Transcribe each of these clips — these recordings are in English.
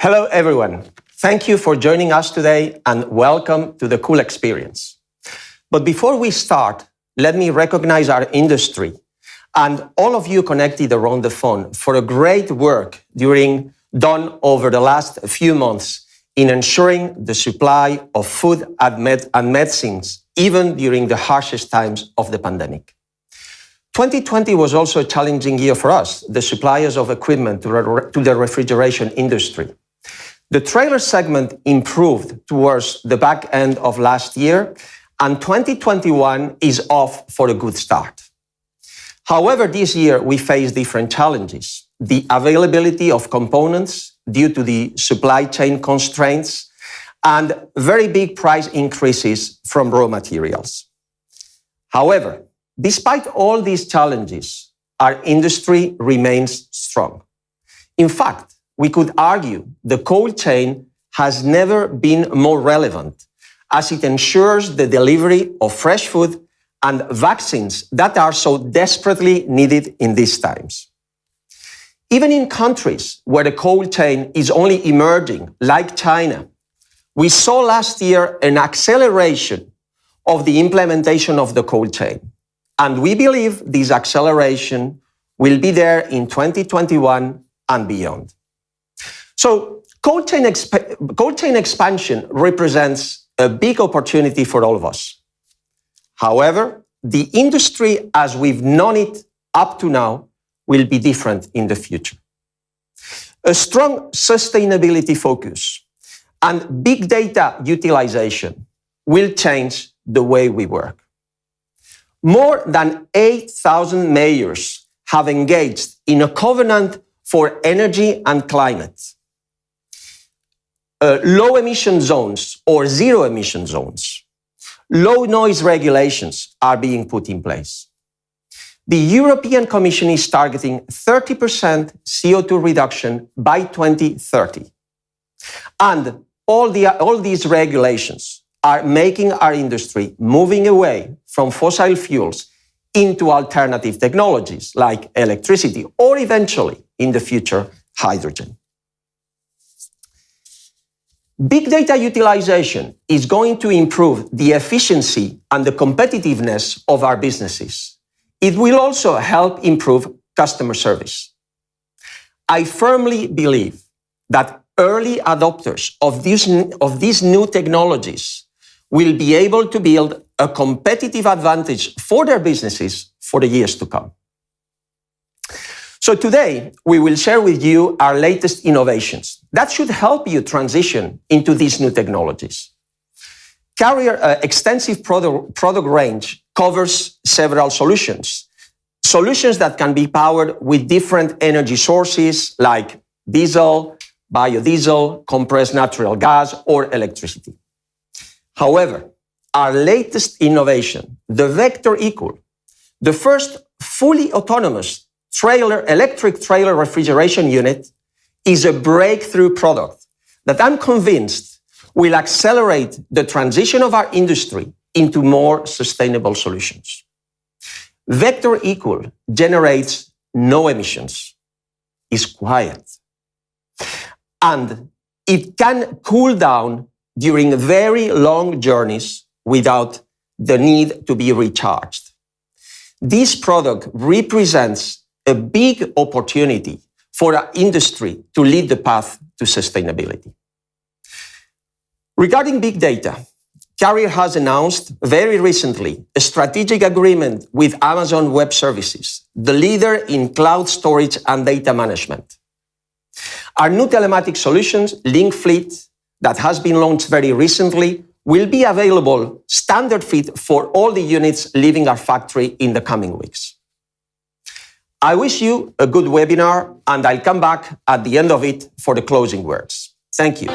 Hello, everyone. Thank you for joining us today and welcome to the Cool Experience. But before we start, let me recognize our industry and all of you connected around the phone for a great work done over the last few months in ensuring the supply of food and medicines, even during the harshest times of the pandemic. 2020 was also a challenging year for us, the suppliers of equipment to the refrigeration industry. The trailer segment improved towards the back end of last year, and 2021 is off for a good start. However, this year we face different challenges. The availability of components due to the supply chain constraints and very big price increases from raw materials. However, despite all these challenges, our industry remains strong. In fact, we could argue the cold chain has never been more relevant as it ensures the delivery of fresh food and vaccines that are so desperately needed in these times. Even in countries where the cold chain is only emerging, like China, we saw last year an acceleration of the implementation of the cold chain. And we believe this acceleration will be there in 2021 and beyond. So cold chain expansion represents a big opportunity for all of us. However, the industry as we've known it up to now will be different in the future. A strong sustainability focus and big data utilization will change the way we work. More than 8,000 mayors have engaged in a covenant for energy and climate. Low emission zones or zero emission zones. Low noise regulations are being put in place. The European Commission is targeting 30% CO2 reduction by 2030. And all these regulations are making our industry moving away from fossil fuels into alternative technologies like electricity or eventually, in the future, hydrogen. Big data utilization is going to improve the efficiency and the competitiveness of our businesses. It will also help improve customer service. I firmly believe that early adopters of these new technologies will be able to build a competitive advantage for their businesses for the years to come. So today, we will share with you our latest innovations that should help you transition into these new technologies. Carrier extensive product range covers several solutions that can be powered with different energy sources like diesel, biodiesel, compressed natural gas, or electricity. However, our latest innovation, the Vector eCool, the first fully autonomous electric trailer refrigeration unit, is a breakthrough product that I'm convinced will accelerate the transition of our industry into more sustainable solutions. Vector eCool generates no emissions, is quiet, and it can cool down during very long journeys without the need to be recharged. This product represents a big opportunity for our industry to lead the path to sustainability. Regarding big data, Carrier has announced very recently a strategic agreement with Amazon Web Services, the leader in cloud storage and data management. Our new telematics solutions, Link Fleet, that has been launched very recently, will be available standard fit for all the units leaving our factory in the coming weeks. I wish you a good webinar, and I'll come back at the end of it for the closing words. Thank you.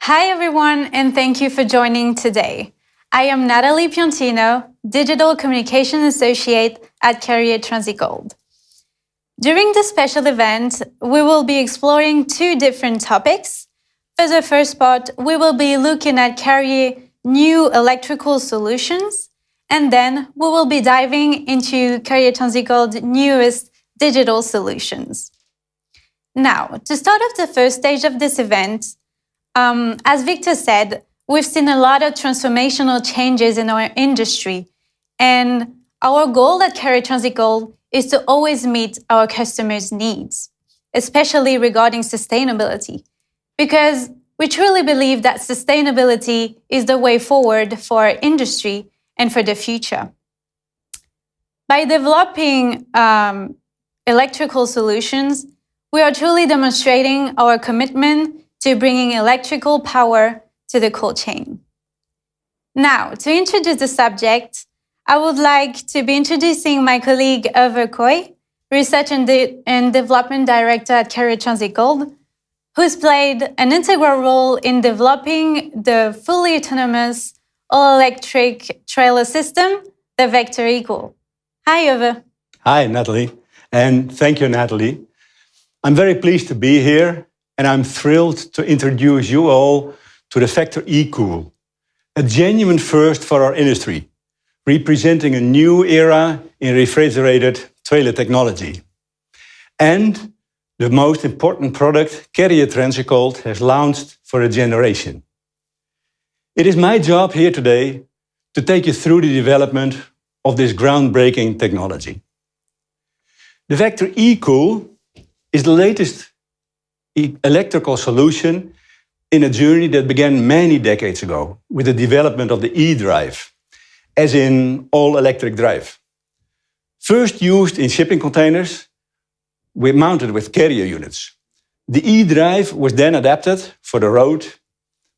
Hi, everyone, and thank you for joining today. I am Natalie Piontino, Digital Communication Associate at Carrier Transigold. During this special event, we will be exploring two different topics. For the first part, we will be looking at Carrier new electrical solutions, and then we will be diving into Carrier Transicold's newest digital solutions. Now, to start off the first stage of this event, as Victor said, we've seen a lot of transformational changes in our industry, and our goal at Carrier Transicold is to always meet our customers' needs, especially regarding sustainability, because we truly believe that sustainability is the way forward for our industry and for the future. By developing electrical solutions, we are truly demonstrating our commitment to bringing electrical power to the cold chain. Now, to introduce the subject, I would like to be introducing my colleague Ove Koy, Research and Development Director at Carrier Transicold, who's played an integral role in developing the fully autonomous all-electric trailer system, the Vector Equal. Hi, Ove. Hi, Natalie. And thank you, Natalie. I'm very pleased to be here, and I'm thrilled to introduce you all to the Vector eCool, a genuine first for our industry, representing a new era in refrigerated trailer technology. And the most important product Carrier Transicold has launched for a generation. It is my job here today to take you through the development of this groundbreaking technology. The Vector eCool is the latest electrical solution in a journey that began many decades ago with the development of the eDrive, as in all-electric drive. First used in shipping containers, mounted with Carrier units. The eDrive was then adapted for the road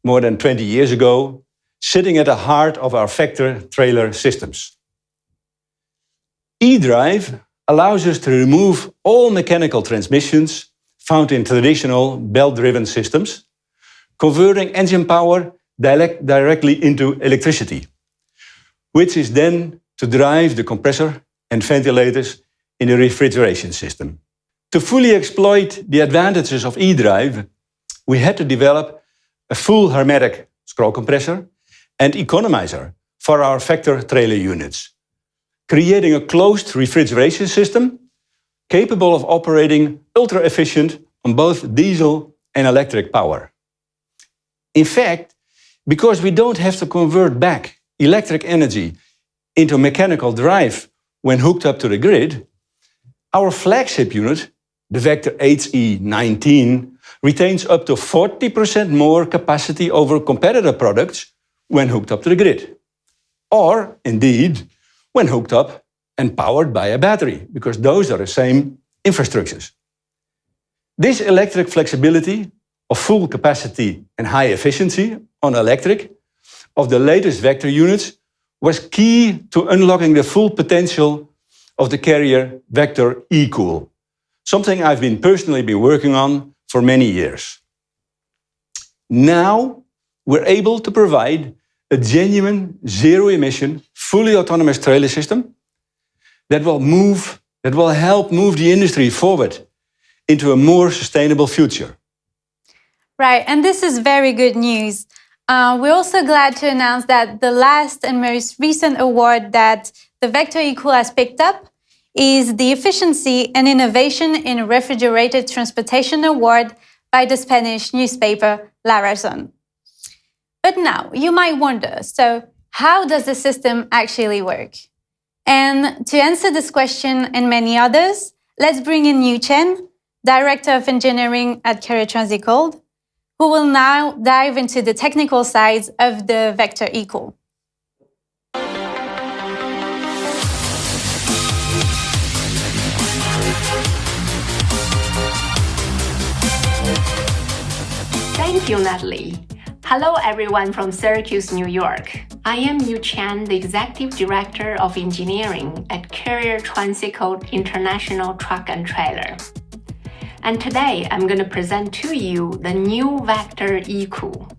more than 20 years ago, sitting at the heart of our Vector trailer systems. eDrive allows us to remove all mechanical transmissions found in traditional belt-driven systems, converting engine power directly into electricity, which is then to drive the compressor and ventilators in the refrigeration system. To fully exploit the advantages of eDrive, we had to develop a full hermetic scroll compressor and economizer for our Vector trailer units, creating a closed refrigeration system capable of operating ultra-efficient on both diesel and electric power. In fact, because we don't have to convert back electric energy into mechanical drive when hooked up to the grid, our flagship unit, the Vector HE19, retains up to 40% more capacity over competitor products when hooked up to the grid. Or, indeed, when hooked up and powered by a battery, because those are the same infrastructures. This electric flexibility of full capacity and high efficiency on electric of the latest Vector units was key to unlocking the full potential of the Carrier Vector eCool, something I've been personally working on for many years. Now, we're able to provide a genuine zero-emission, fully autonomous trailer system that will help move the industry forward into a more sustainable future. Right, and this is very good news. We're also glad to announce that the last and most recent award that the Vector eCool has picked up is the Efficiency and Innovation in Refrigerated Transportation Award by the Spanish newspaper La Razón. But now, you might wonder, so how does the system actually work? And to answer this question and many others, let's bring in Yu Chen, Director of Engineering at Carrier Transicold, who will now dive into the technical sides of the Vector eCool. Thank you, Natalie. Hello, everyone from Syracuse, New York. I am Yu Chen, the Executive Director of Engineering at Carrier Transicold International Truck and Trailer. And today, I'm going to present to you the new Vector eCool.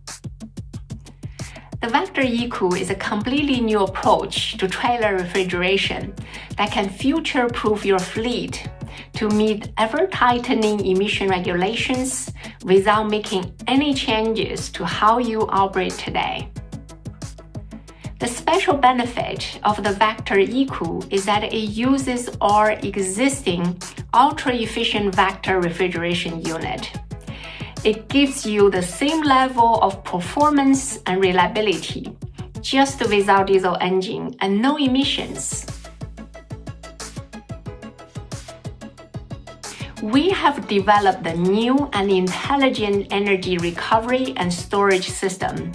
The Vector eCool is a completely new approach to trailer refrigeration that can future-proof your fleet to meet ever-tightening emission regulations without making any changes to how you operate today. The special benefit of the Vector eCool is that it uses our existing ultra-efficient Vector refrigeration unit. It gives you the same level of performance and reliability, just without diesel engine and no emissions. We have developed a new and intelligent energy recovery and storage system,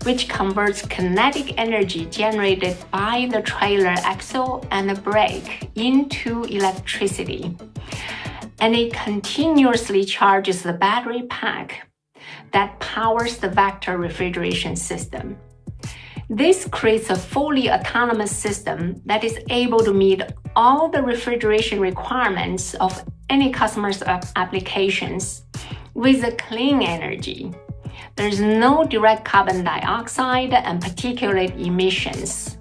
which converts kinetic energy generated by the trailer axle and the brake into electricity. And it continuously charges the battery pack that powers the Vector refrigeration system. This creates a fully autonomous system that is able to meet all the refrigeration requirements of any customer's applications with a clean energy. There's no direct carbon dioxide and particulate emissions.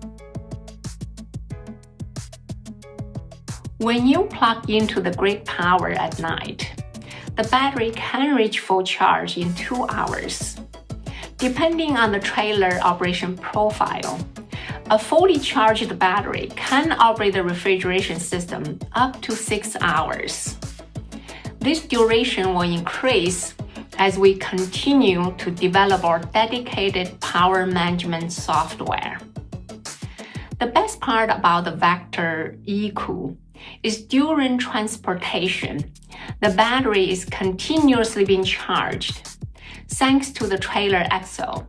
When you plug into the grid power at night, the battery can reach full charge in 2 hours. Depending on the trailer operation profile, a fully charged battery can operate the refrigeration system up to 6 hours. This duration will increase as we continue to develop our dedicated power management software. The best part about the Vector eCool is during transportation, the battery is continuously being charged. Thanks to the trailer axle,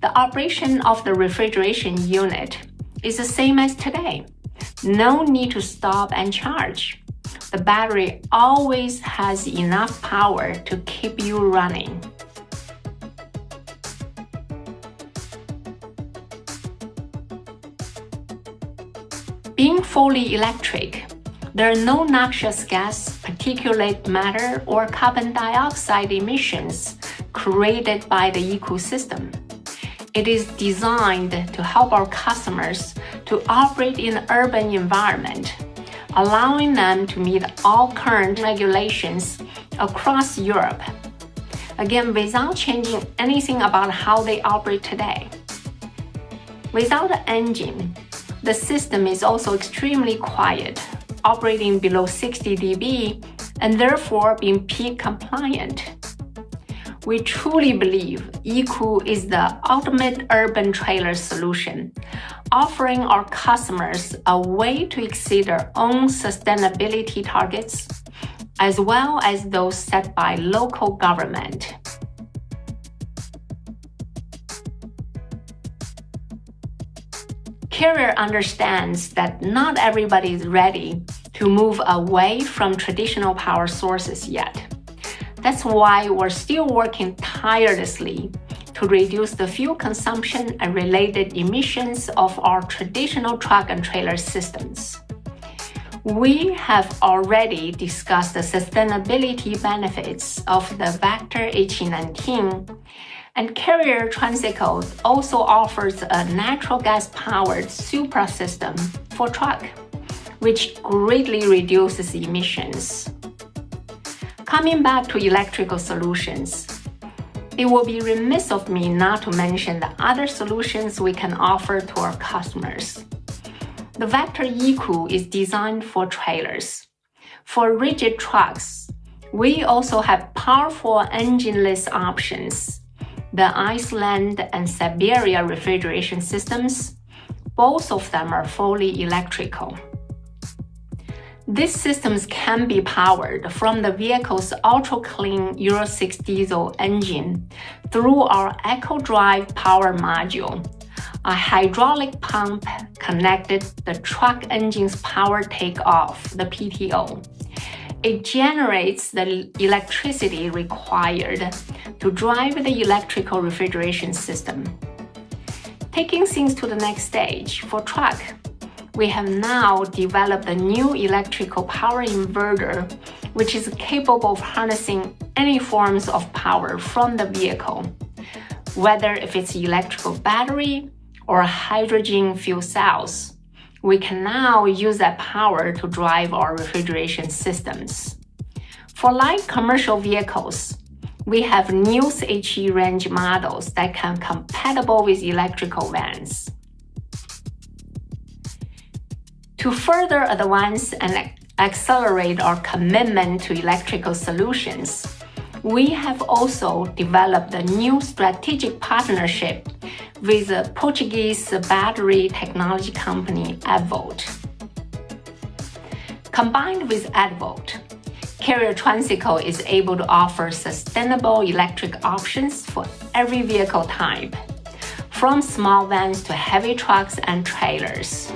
the operation of the refrigeration unit is the same as today. No need to stop and charge. The battery always has enough power to keep you running. Being fully electric, there are no noxious gas, particulate matter, or carbon dioxide emissions created by the ecosystem. It is designed to help our customers to operate in an urban environment, allowing them to meet all current regulations across Europe. Again, without changing anything about how they operate today. Without the engine, the system is also extremely quiet, operating below 60 dB and therefore being peak compliant. We truly believe eCool is the ultimate urban trailer solution, offering our customers a way to exceed their own sustainability targets, as well as those set by local government. Carrier understands that not everybody is ready to move away from traditional power sources yet. That's why we're still working tirelessly to reduce the fuel consumption and related emissions of our traditional truck and trailer systems. We have already discussed the sustainability benefits of the Vector HE19, and Carrier Transicold also offers a natural gas-powered Supra system for truck, which greatly reduces emissions. Coming back to electrical solutions, it will be remiss of me not to mention the other solutions we can offer to our customers. The Vector eCool is designed for trailers. For rigid trucks, we also have powerful engine-less options. The Iceland and Siberia refrigeration systems, both of them are fully electrical. These systems can be powered from the vehicle's ultra-clean Euro 6 diesel engine through our EcoDrive power module, a hydraulic pump connected to the truck engine's power takeoff, the PTO. It generates the electricity required to drive the electrical refrigeration system. Taking things to the next stage, for truck, we have now developed a new electrical power inverter, which is capable of harnessing any forms of power from the vehicle, whether if it's electrical battery or hydrogen fuel cells, we can now use that power to drive our refrigeration systems. For light commercial vehicles, we have new HE range models that can compatible with electrical vans. To further advance and accelerate our commitment to electrical solutions, we have also developed a new strategic partnership with the Portuguese battery technology company Advolt. Combined with Advolt, Carrier Transico is able to offer sustainable electric options for every vehicle type, from small vans to heavy trucks and trailers.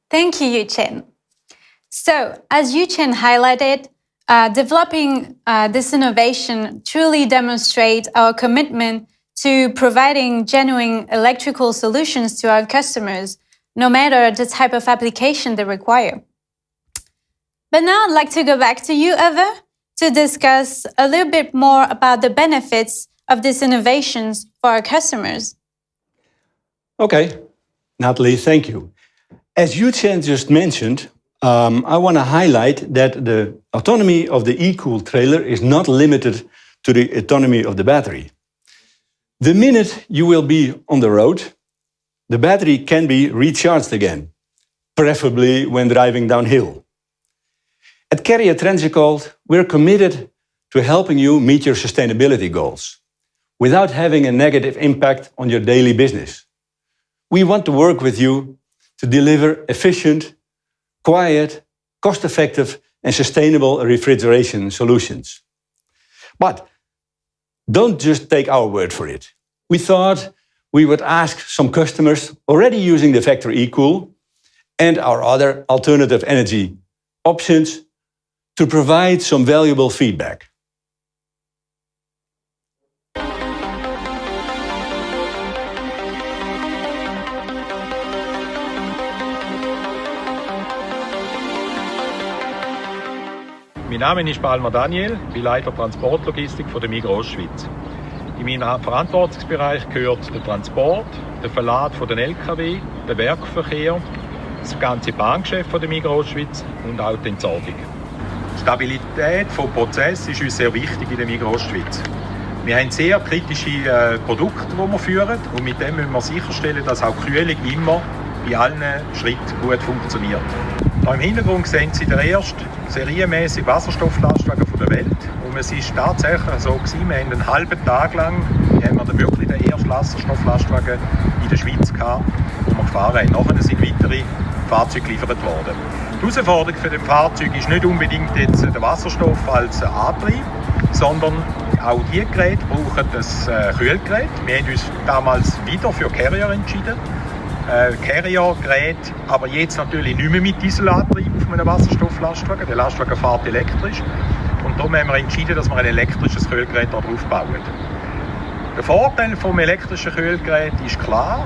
Thank you, Yu-Chen. So, as Yu-Chen highlighted, developing this innovation truly demonstrates our commitment to providing genuine electrical solutions to our customers, no matter the type of application they require. But now I'd like to go back to you, Eva, to discuss a little bit more about the benefits of these innovations for our customers. Okay, Natalie, thank you. As Yu-Chen just mentioned, I want to highlight that the autonomy of the eCool trailer is not limited to the autonomy of the battery. The minute you will be on the road, the battery can be recharged again, preferably when driving downhill. At Carrier Transico, we're committed to helping you meet your sustainability goals without having a negative impact on your daily business. We want to work with you to deliver efficient, quiet, cost-effective, and sustainable refrigeration solutions. But don't just take our word for it. We thought we would ask some customers already using the Vector eCool and our other alternative energy options to provide some valuable feedback. Mein Name ist Palmer Daniel, bin Leiter Transportlogistik von der Migros Schweiz. In meinem Verantwortungsbereich gehört der Transport, der Verlad von den LKW, der Werkverkehr, das ganze Bahngeschäft von der Migros Schweiz und auch die Entsorgung. Die Stabilität des Prozesses ist uns sehr wichtig in der Migros Schweiz. Wir haben sehr kritische Produkte, die wir führen, und mit dem müssen wir sicherstellen, dass auch Kühlung immer bei allen Schritten gut funktioniert. Hier im Hintergrund sehen Sie den ersten serienmäßigen Wasserstofflastwagen der Welt. Und es ist tatsächlich so gewesen, wir haben einen halben Tag lang haben wir wirklich den ersten Wasserstofflastwagen in der Schweiz gehabt, den wir gefahren haben. Nachher sind weitere Fahrzeuge geliefert worden. Die Herausforderung für das Fahrzeug ist nicht unbedingt jetzt der Wasserstoff als Antrieb, sondern auch diese Geräte brauchen das Kühlgerät. Wir haben uns damals wieder für Carrier entschieden. Carrier-Gerät, aber jetzt natürlich nicht mehr mit Dieselantrieb auf einem Wasserstofflastwagen. Der Lastwagen fährt elektrisch. Und darum haben wir entschieden, dass wir ein elektrisches Kühlgerät darauf bauen. Der Vorteil des elektrischen Kühlgeräts ist klar,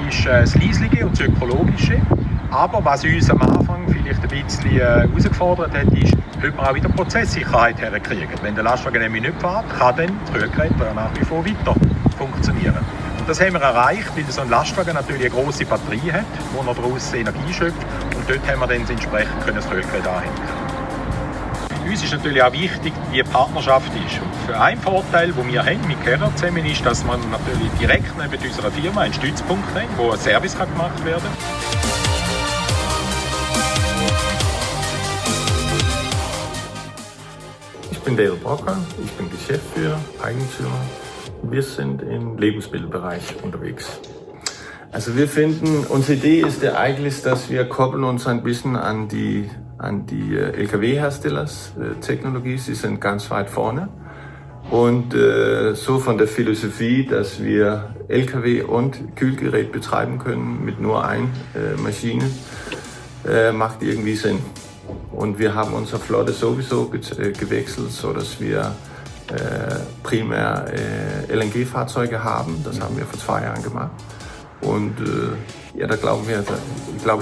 ist das Leislige und das Ökologische. Aber was uns am Anfang vielleicht ein bisschen herausgefordert hat, ist, ob wir auch wieder Prozesssicherheit herkriegen. Wenn der Lastwagen nämlich nicht fährt, kann dann das Kühlgerät nach wie vor weiter funktionieren. Das haben wir erreicht, weil so ein Lastwagen natürlich eine grosse Batterie hat, wo er daraus Energie schöpft. Und dort haben wir dann entsprechend das Kühlgerät anhängen. Für uns ist natürlich auch wichtig, wie die Partnerschaft ist. Und für einen Vorteil, den wir haben mit Carrier zusammen, ist, dass man natürlich direkt neben unserer Firma einen Stützpunkt hat, wo ein Service gemacht werden kann. Ich bin Dale Brocker, ich bin Geschäftsführer, Eigentümer. Wir sind im Lebensmittelbereich unterwegs. Also wir finden, unsere Idee ist ja eigentlich, dass wir koppeln uns ein bisschen an die LKW-Herstellertechnologie. Sie sind ganz weit vorne. Und so von der Philosophie, dass wir LKW und Kühlgerät betreiben können mit nur einer Maschine, macht irgendwie Sinn. Und wir haben unsere Flotte sowieso gewechselt, sodass wir primär LNG-Fahrzeuge haben. Das haben wir vor 2 Jahren gemacht. Und ja, da glaube ich,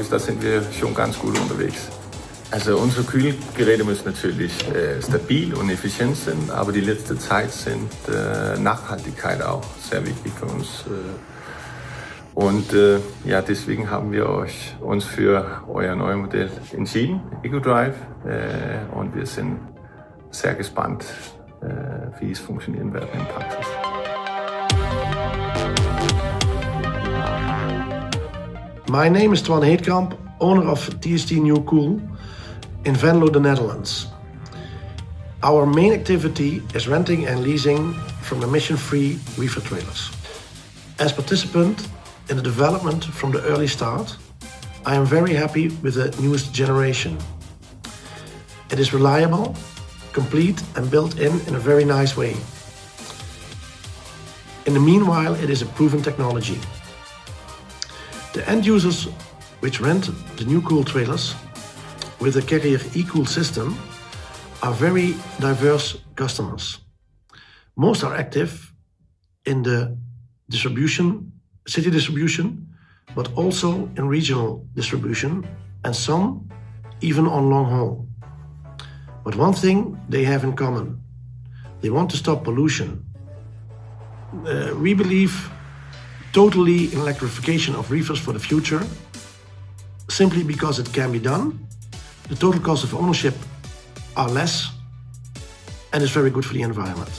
da sind wir schon ganz gut unterwegs. Also unsere Kühlgeräte müssen natürlich stabil und effizient sein, aber die letzte Zeit sind Nachhaltigkeit auch sehr wichtig für uns. Und ja, deswegen haben wir uns für euer neues Modell entschieden, EcoDrive, und wir sind sehr gespannt, wie es funktionieren wird in der Praxis. My name is Twan Heetkamp, owner of TST New Cool in Venlo, the Netherlands. Our main activity is renting and leasing from emission-free reefer trailers. As participant in the development from the early start, I am very happy with the newest generation. It is reliable, complete and built in a very nice way. In the meanwhile, it is a proven technology. The end users which rent the New Cool trailers with the Carrier eCool system are very diverse customers. Most are active in the city distribution, but also in regional distribution, and some even on long haul. But one thing they have in common: they want to stop pollution. We believe totally in electrification of reefers for the future, simply because it can be done. The total cost of ownership are less, and it's very good for the environment.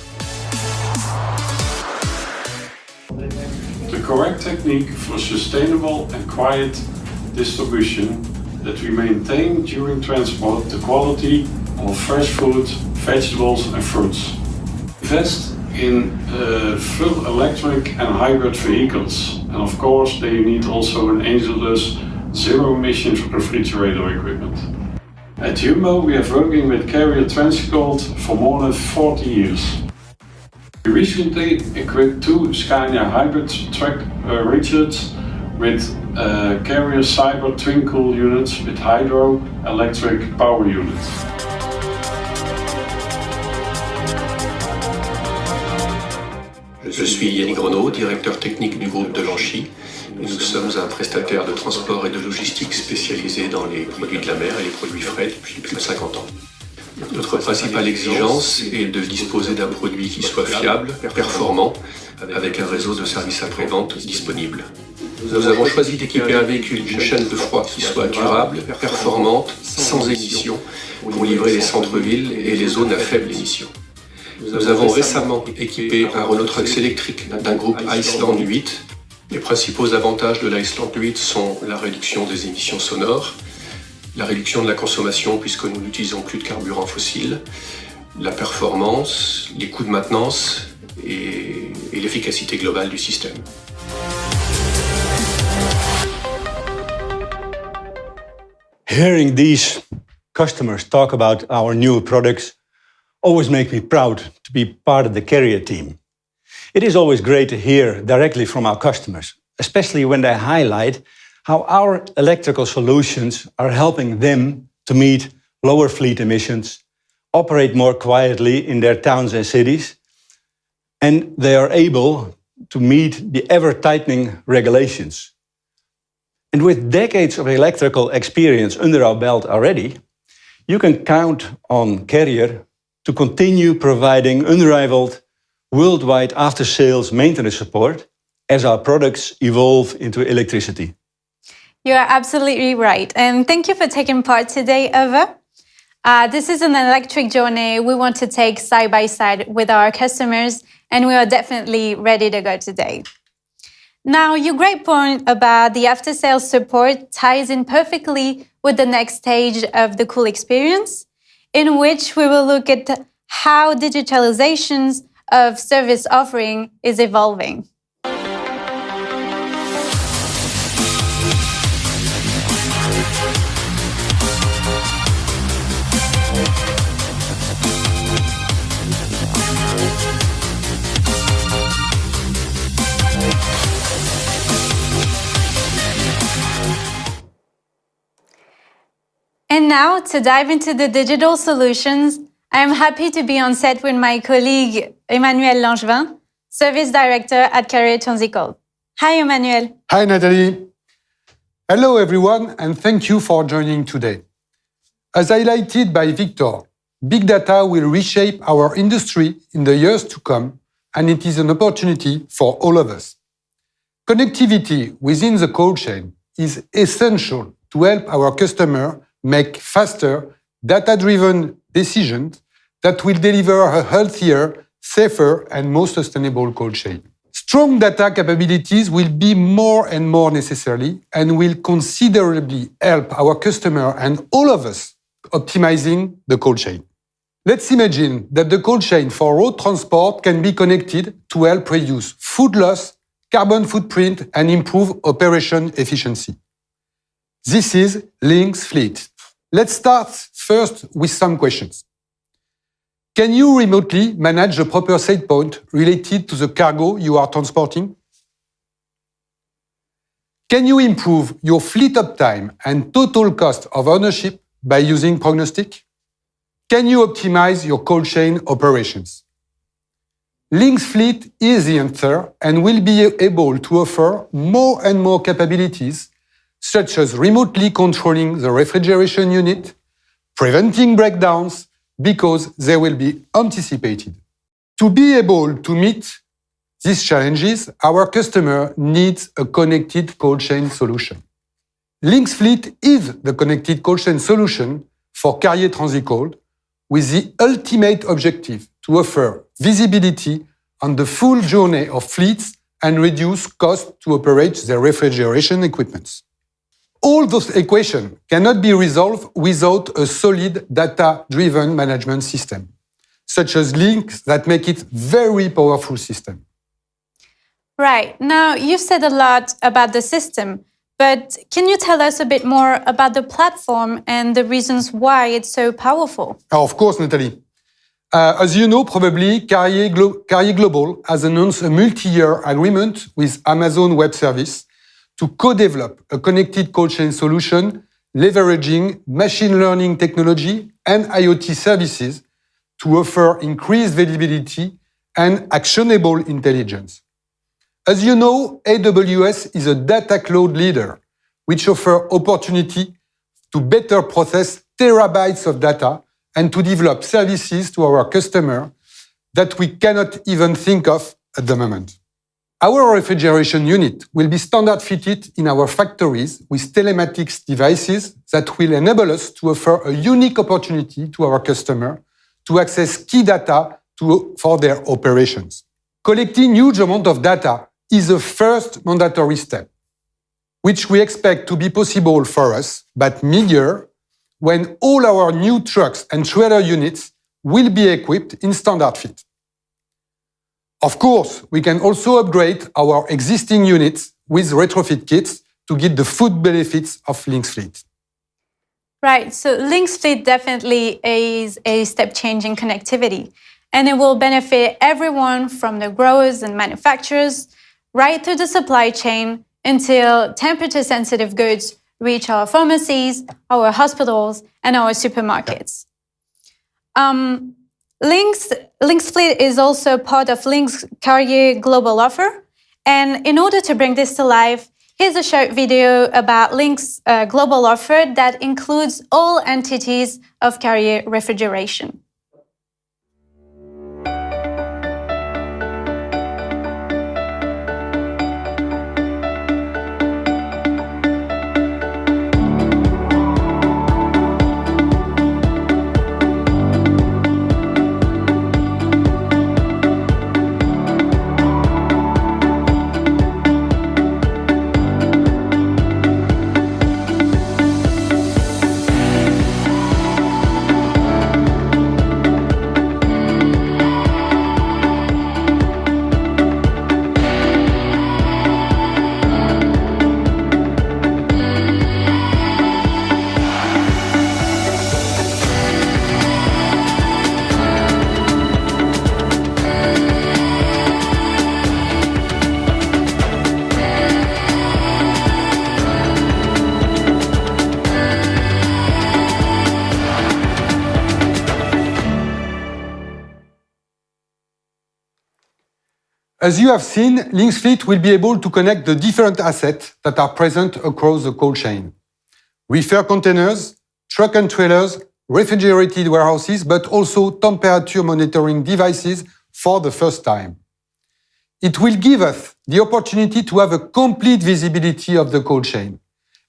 The correct technique for sustainable and quiet distribution that we maintain during transport the quality of fresh food, vegetables and fruits. Invest in full electric and hybrid vehicles, and of course they need also an Angelus zero emission refrigerator equipment. At Jumbo we are working with Carrier Transcold for more than 40 years. We recently equipped 2 Scania hybrid truck Richards with Carrier Cyber twin cool units with hydro-electric power units. Je suis Yannick Renaud, directeur technique du groupe Delanchi, et nous sommes un prestataire de transport et de logistique spécialisé dans les produits de la mer et les produits frais depuis plus de 50 ans. Notre principale exigence est de disposer d'un produit qui soit fiable, performant, avec un réseau de services après-vente disponible. Nous avons choisi d'équiper un véhicule d'une chaîne de froid qui soit durable, performante, sans émissions, pour livrer les centres-villes et les zones à faible émission. Nous avons récemment équipé un Renault Trax électrique d'un groupe Iceland 8. Les principaux avantages de l'Iceland 8 sont la réduction des émissions sonores, la réduction de la consommation puisque nous n'utilisons plus de carburant fossile, la performance, les coûts de maintenance et l'efficacité globale du système. Hearing these customers talk about our new products always make me proud to be part of the Carrier team. It is always great to hear directly from our customers, especially when they highlight how our electrical solutions are helping them to meet lower fleet emissions, operate more quietly in their towns and cities, and they are able to meet the ever-tightening regulations. And with decades of electrical experience under our belt already, you can count on Carrier to continue providing unrivaled worldwide after-sales maintenance support as our products evolve into electricity. You are absolutely right. And thank you for taking part today, Ove. This is an electric journey we want to take side by side with our customers, and we are definitely ready to go today. Now, your great point about the after-sales support ties in perfectly with the next stage of the Cool experience, in which we will look at how digitalization of service offering is evolving. And now, to dive into the digital solutions, I am happy to be on set with my colleague Emmanuel Langevin, Service Director at Carrier Transicold. Hi, Emmanuel. Hi, Nathalie. Hello, everyone, and thank you for joining today. As highlighted by Victor, big data will reshape our industry in the years to come, and it is an opportunity for all of us. Connectivity within the cold chain is essential to help our customer make faster, data-driven decisions that will deliver a healthier, safer, and more sustainable cold chain. Strong data capabilities will be more and more necessary and will considerably help our customer and all of us optimizing the cold chain. Let's imagine that the cold chain for road transport can be connected to help reduce food loss, carbon footprint, and improve operation efficiency. This is Lynx Fleet. Let's start first with some questions. Can you remotely manage the proper set point related to the cargo you are transporting? Can you improve your fleet uptime and total cost of ownership by using prognostic? Can you optimize your cold chain operations? Lynx Fleet is the answer and will be able to offer more and more capabilities, such as remotely controlling the refrigeration unit, preventing breakdowns, because they will be anticipated. To be able to meet these challenges, our customer needs a connected cold chain solution. Lynx Fleet is the connected cold chain solution for Carrier Transicold, with the ultimate objective to offer visibility on the full journey of fleets and reduce costs to operate their refrigeration equipment. All those equations cannot be resolved without a solid data-driven management system, such as Lynx, that make it very powerful system. Right. Now, you've said a lot about the system, but can you tell us a bit more about the platform and the reasons why it's so powerful? Of course, Nathalie. As you know, probably, Carrier Global has announced a multi-year agreement with Amazon Web Services to co-develop a connected cold chain solution leveraging machine learning technology and IoT services to offer increased visibility and actionable intelligence. As you know, AWS is a data cloud leader, which offers opportunity to better process terabytes of data and to develop services to our customer that we cannot even think of at the moment. Our refrigeration unit will be standard fitted in our factories with telematics devices that will enable us to offer a unique opportunity to our customer to access key data for their operations. Collecting huge amount of data is the first mandatory step, which we expect to be possible for us, but mid-year, when all our new trucks and trailer units will be equipped in standard fit. Of course, we can also upgrade our existing units with retrofit kits to get the full benefits of Lynx Fleet. Right, so Lynx Fleet definitely is a step change in connectivity, and it will benefit everyone from the growers and manufacturers right through the supply chain until temperature-sensitive goods reach our pharmacies, our hospitals, and our supermarkets. Lynx Fleet is also part of Lynx Carrier Global offer. And in order to bring this to life, here's a short video about Lynx Global offer that includes all entities of Carrier Refrigeration. As you have seen, Lynx Fleet will be able to connect the different assets that are present across the cold chain. Reefer containers, truck and trailers, refrigerated warehouses, but also temperature monitoring devices for the first time. It will give us the opportunity to have a complete visibility of the cold chain.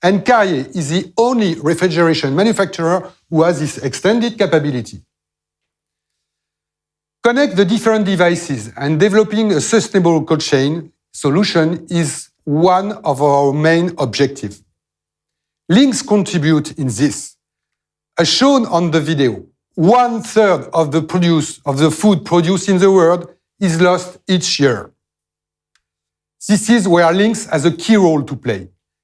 And Carrier is the only refrigeration manufacturer who has this extended capability. Connect the different devices and developing a sustainable cold chain solution is one of our main objectives. Links contribute in this. As shown on the video, 1/3 of the food produced in the world is lost each year. This is where Links has a key role to play.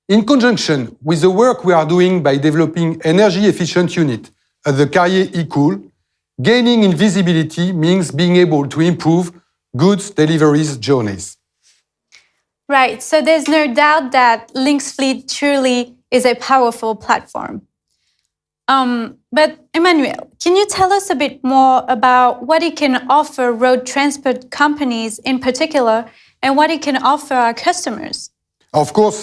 In conjunction with the work we are doing by developing energy-efficient unit at the Carrier eCool, gaining in visibility means being able to improve goods deliveries journeys. Right, so there's no doubt that Links Fleet truly is a powerful platform. But Emmanuel, can you tell us a bit more about what it can offer road transport companies in particular and what it can offer our customers? Of course,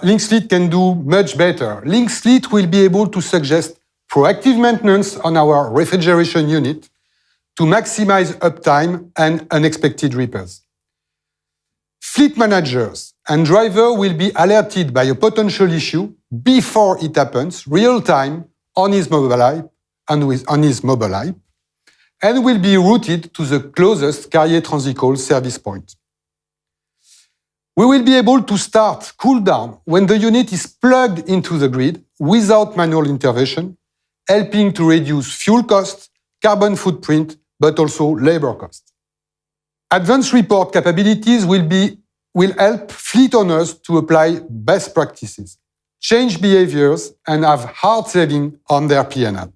Links Fleet can do much better. Links Fleet will be able to suggest proactive maintenance on our refrigeration unit to maximize uptime and unexpected repairs. Fleet managers and drivers will be alerted by a potential issue before it happens, real-time, on his mobile app, and will be routed to the closest Carrier Transicold service point. We will be able to start cool down when the unit is plugged into the grid without manual intervention, helping to reduce fuel costs, carbon footprint, but also labor costs. Advanced report capabilities will help fleet owners to apply best practices, change behaviors, and have hard saving on their P&L.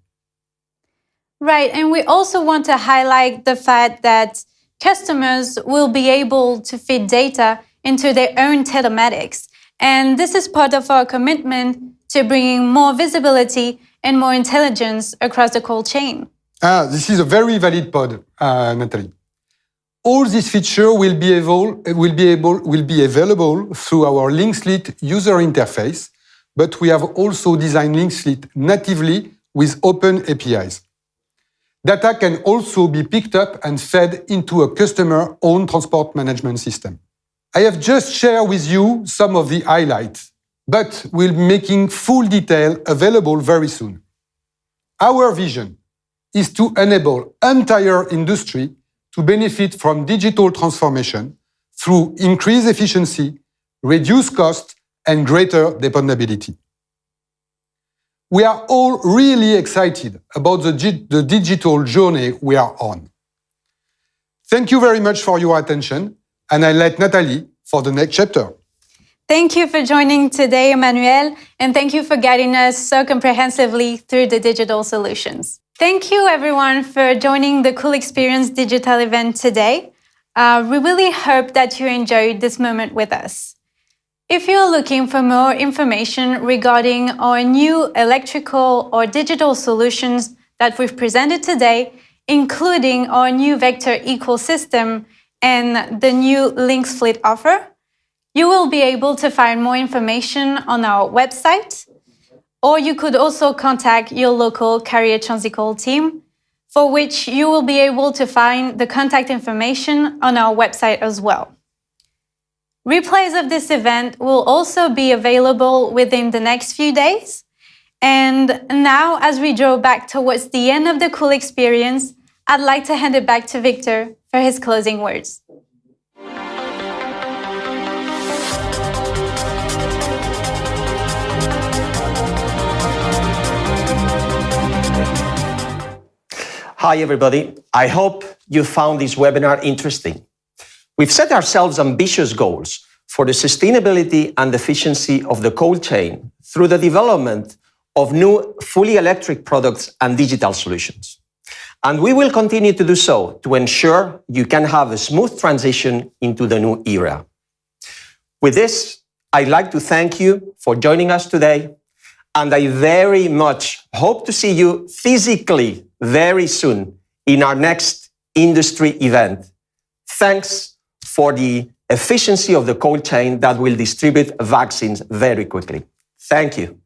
Right, and we also want to highlight the fact that customers will be able to feed data into their own telematics. And this is part of our commitment to bringing more visibility and more intelligence across the cold chain. This is a very valid point, Nathalie. All these features will be available through our Links Fleet user interface, but we have also designed Links Fleet natively with open APIs. Data can also be picked up and fed into a customer-owned transport management system. I have just shared with you some of the highlights, but we'll be making full detail available very soon. Our vision is to enable entire industry to benefit from digital transformation through increased efficiency, reduced cost, and greater dependability. We are all really excited about the digital journey we are on. Thank you very much for your attention, and I let Nathalie for the next chapter. Thank you for joining today, Emmanuel, and thank you for guiding us so comprehensively through the digital solutions. Thank you, everyone, for joining the Cool Experience digital event today. We really hope that you enjoyed this moment with us. If you're looking for more information regarding our new electrical or digital solutions that we've presented today, including our new Vector ecosystem and the new Links Fleet offer, you will be able to find more information on our website, or you could also contact your local Carrier Transicold team, for which you will be able to find the contact information on our website as well. Replays of this event will also be available within the next few days. And now, as we draw back towards the end of the Cool Experience, I'd like to hand it back to Victor for his closing words. Hi, everybody. I hope you found this webinar interesting. We've set ourselves ambitious goals for the sustainability and efficiency of the cold chain through the development of new fully electric products and digital solutions. And we will continue to do so to ensure you can have a smooth transition into the new era. With this, I'd like to thank you for joining us today, and I very much hope to see you physically very soon in our next industry event. Thanks for the efficiency of the cold chain that will distribute vaccines very quickly. Thank you.